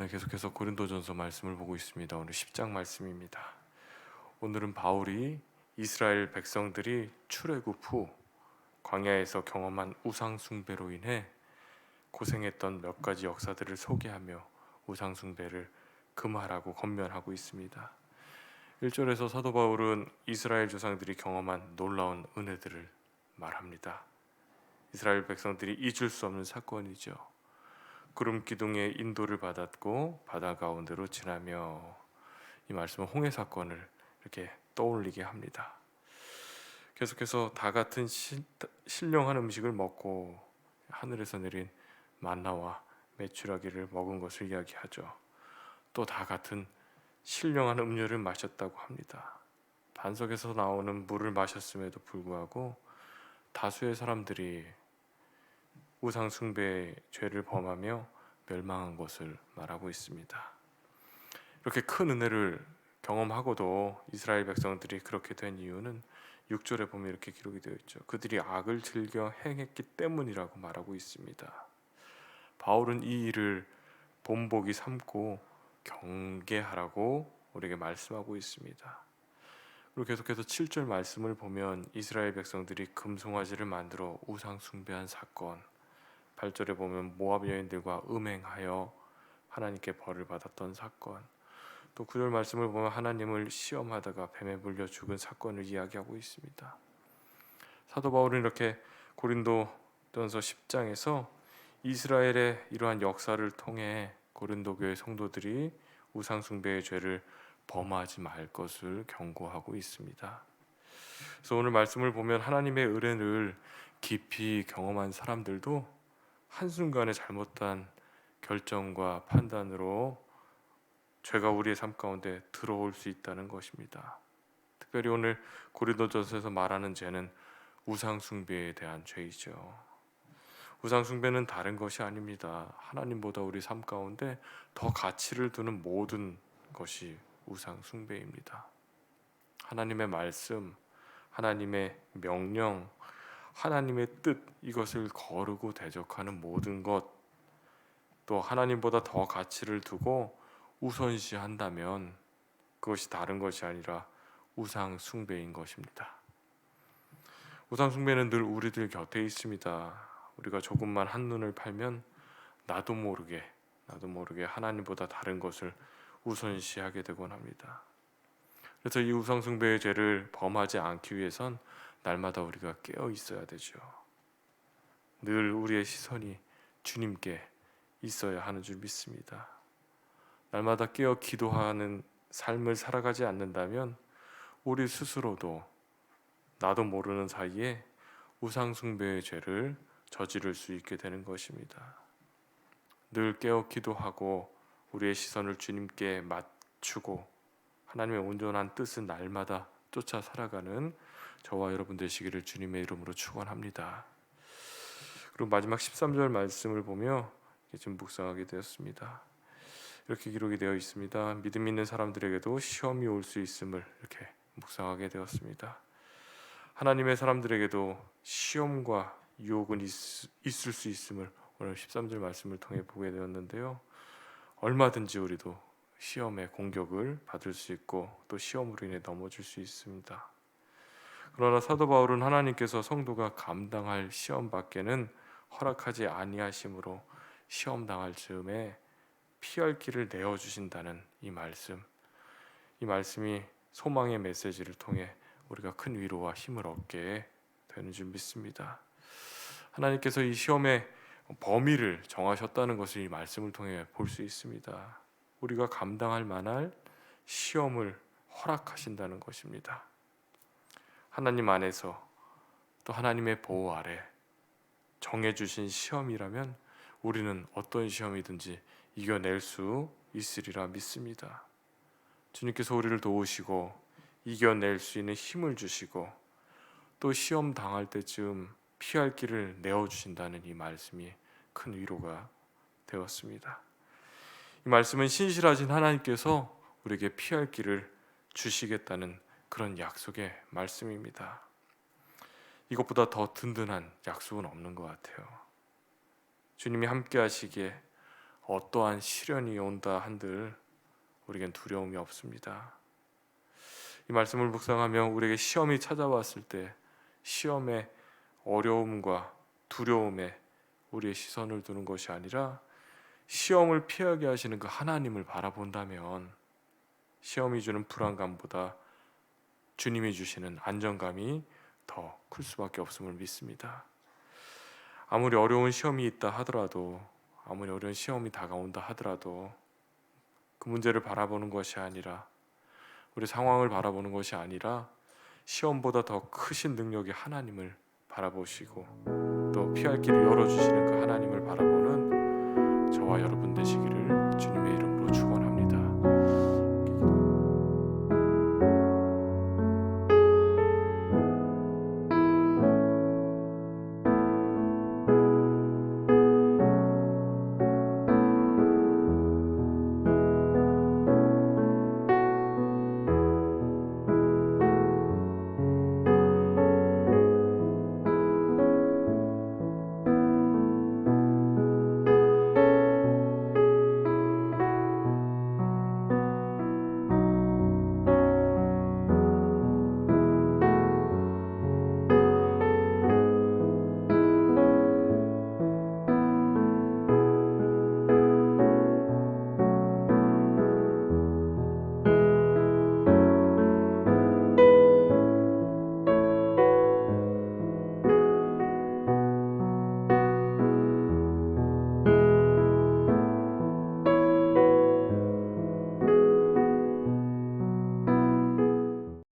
네, 계속해서 고린도전서 말씀을 보고 있습니다. 오늘 10장 말씀입니다. 오늘은 바울이 이스라엘 백성들이 출애굽 후 광야에서 경험한 우상 숭배로 인해 고생했던 몇 가지 역사들을 소개하며 우상 숭배를 금하라고 권면하고 있습니다. 1절에서 사도 바울은 이스라엘 조상들이 경험한 놀라운 은혜들을 말합니다. 이스라엘 백성들이 잊을 수 없는 사건이죠. 구름 기둥의 인도를 받았고 바다 가운데로 지나며, 이 말씀은 홍해 사건을 이렇게 떠올리게 합니다. 계속해서 다 같은 신령한 음식을 먹고 하늘에서 내린 만나와 메추라기를 먹은 것을 이야기하죠. 또 다 같은 신령한 음료를 마셨다고 합니다. 반석에서 나오는 물을 마셨음에도 불구하고 다수의 사람들이 우상 숭배의 죄를 범하며 멸망한 것을 말하고 있습니다. 이렇게 큰 은혜를 경험하고도 이스라엘 백성들이 그렇게 된 이유는 6절에 보면 이렇게 기록이 되어 있죠. 그들이 악을 즐겨 행했기 때문이라고 말하고 있습니다. 바울은 이 일을 본보기 삼고 경계하라고 우리에게 말씀하고 있습니다. 그리고 계속해서 7절 말씀을 보면 이스라엘 백성들이 금송아지를 만들어 우상 숭배한 사건, 8절에 보면 모압 여인들과 음행하여 하나님께 벌을 받았던 사건, 또 9절 말씀을 보면 하나님을 시험하다가 뱀에 물려 죽은 사건을 이야기하고 있습니다. 사도 바울은 이렇게 고린도전서 10장에서 이스라엘의 이러한 역사를 통해 고린도 교회 성도들이 우상 숭배의 죄를 범하지 말 것을 경고하고 있습니다. 그래서 오늘 말씀을 보면 하나님의 은혜를 깊이 경험한 사람들도 한순간에 잘못한 결정과 판단으로 죄가 우리의 삶 가운데 들어올 수 있다는 것입니다. 특별히 오늘 고린도전서에서 말하는 죄는 우상 숭배에 대한 죄이죠. 우상 숭배는 다른 것이 아닙니다. 하나님보다 우리 삶 가운데 더 가치를 두는 모든 것이 우상 숭배입니다. 하나님의 말씀, 하나님의 명령, 하나님의 뜻, 이것을 거르고 대적하는 모든 것, 또 하나님보다 더 가치를 두고 우선시한다면 그것이 다른 것이 아니라 우상 숭배인 것입니다. 우상 숭배는 늘 우리들 곁에 있습니다. 우리가 조금만 한눈을 팔면 나도 모르게 하나님보다 다른 것을 우선시하게 되곤 합니다. 그래서 이 우상 숭배의 죄를 범하지 않기 위해선 날마다 우리가 깨어 있어야 되죠. 늘 우리의 시선이 주님께 있어야 하는 줄 믿습니다. 날마다 깨어 기도하는 삶을 살아가지 않는다면 우리 스스로도 나도 모르는 사이에 우상 숭배의 죄를 저지를 수 있게 되는 것입니다. 늘 깨어 기도하고 우리의 시선을 주님께 맞추고 하나님의 온전한 뜻은 날마다 쫓아 살아가는 저와 여러분 되시기를 주님의 이름으로 축원합니다. 그리고 마지막 13절 말씀을 보며 좀 묵상하게 되었습니다. 이렇게 기록이 되어 있습니다. 믿음 있는 사람들에게도 시험이 올 수 있음을 이렇게 묵상하게 되었습니다. 하나님의 사람들에게도 시험과 유혹은 있을 수 있음을 오늘 13절 말씀을 통해 보게 되었는데요. 얼마든지 우리도 시험의 공격을 받을 수 있고 또 시험으로 인해 넘어질 수 있습니다. 그러나 사도 바울은 하나님께서 성도가 감당할 시험 밖에는 허락하지 아니하심으로 시험 당할 즈음에 피할 길을 내어 주신다는 이 말씀이 소망의 메시지를 통해 우리가 큰 위로와 힘을 얻게 되는 줄 믿습니다. 하나님께서 이 시험의 범위를 정하셨다는 것을 이 말씀을 통해 볼 수 있습니다. 우리가 감당할 만한 시험을 허락하신다는 것입니다. 하나님 안에서 또 하나님의 보호 아래 정해주신 시험이라면 우리는 어떤 시험이든지 이겨낼 수 있으리라 믿습니다. 주님께서 우리를 도우시고 이겨낼 수 있는 힘을 주시고 또 시험 당할 때쯤 피할 길을 내어주신다는 이 말씀이 큰 위로가 되었습니다. 이 말씀은 신실하신 하나님께서 우리에게 피할 길을 주시겠다는 그런 약속의 말씀입니다. 이것보다 더 든든한 약속은 없는 것 같아요. 주님이 함께 하시기에 어떠한 시련이 온다 한들 우리겐 두려움이 없습니다. 이 말씀을 묵상하며 우리에게 시험이 찾아왔을 때 시험의 어려움과 두려움에 우리의 시선을 두는 것이 아니라 시험을 피하게 하시는 그 하나님을 바라본다면 시험이 주는 불안감보다 주님이 주시는 안정감이 더 클 수밖에 없음을 믿습니다. 아무리 어려운 시험이 있다 하더라도, 아무리 어려운 시험이 다가온다 하더라도 그 문제를 바라보는 것이 아니라, 우리 상황을 바라보는 것이 아니라 시험보다 더 크신 능력의 하나님을 바라보시고 또 피할 길을 열어주시는 그 하나님을 바라보는 저와 여러분 되시기를 주님의 이름으로 축원합니다.